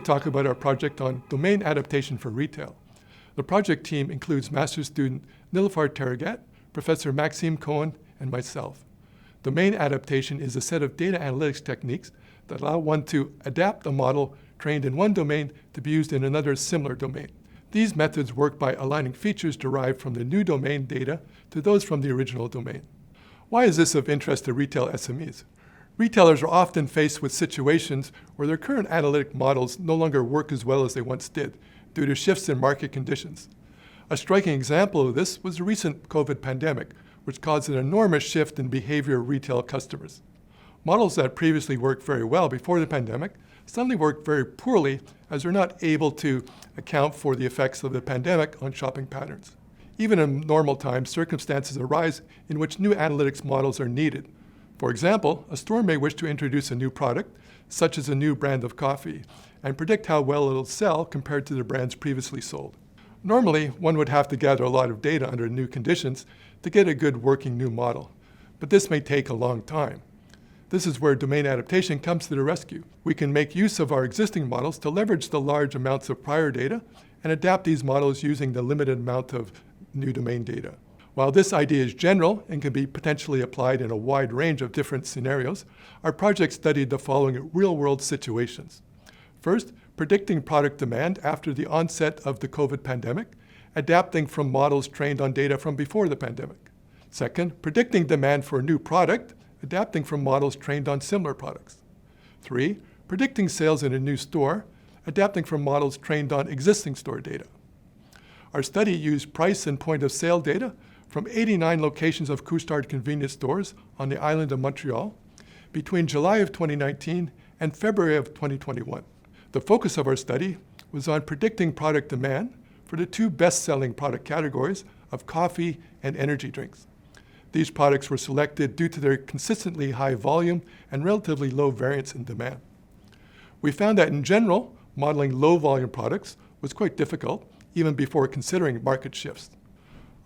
talk about our project on domain adaptation for retail. The project team includes master's student Nilüfer Teragat, Professor Maxime Cohen, and myself. Domain adaptation is a set of data analytics techniques that allow one to adapt a model trained in one domain to be used in another similar domain. These methods work by aligning features derived from the new domain data to those from the original domain. Why is this of interest to retail SMEs? Retailers are often faced with situations where their current analytic models no longer work as well as they once did due to shifts in market conditions. A striking example of this was the recent COVID pandemic, which caused an enormous shift in behavior of retail customers. Models that previously worked very well before the pandemic suddenly worked very poorly as they're not able to account for the effects of the pandemic on shopping patterns. Even in normal times, circumstances arise in which new analytics models are needed. For example, a store may wish to introduce a new product, such as a new brand of coffee, and predict how well it'll sell compared to the brands previously sold. Normally, one would have to gather a lot of data under new conditions to get a good working new model, but this may take a long time. This is where domain adaptation comes to the rescue. We can make use of our existing models to leverage the large amounts of prior data and adapt these models using the limited amount of new domain data. While this idea is general and can be potentially applied in a wide range of different scenarios, our project studied the following real-world situations. First, predicting product demand after the onset of the COVID pandemic, adapting from models trained on data from before the pandemic. Second, predicting demand for a new product, adapting from models trained on similar products. 3, predicting sales in a new store, adapting from models trained on existing store data. Our study used price and point of sale data from 89 locations of Couche-Tard convenience stores on the island of Montreal between July of 2019 and February of 2021. The focus of our study was on predicting product demand for the two best-selling product categories of coffee and energy drinks. These products were selected due to their consistently high volume and relatively low variance in demand. We found that in general, modeling low-volume products was quite difficult, even before considering market shifts.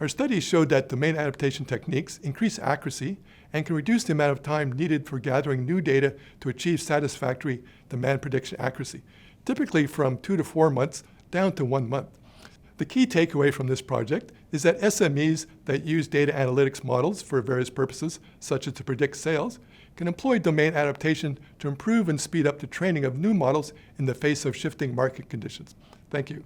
Our study showed that domain adaptation techniques increase accuracy and can reduce the amount of time needed for gathering new data to achieve satisfactory demand prediction accuracy, typically from 2 to 4 months down to 1 month. The key takeaway from this project is that SMEs that use data analytics models for various purposes, such as to predict sales, can employ domain adaptation to improve and speed up the training of new models in the face of shifting market conditions. Thank you.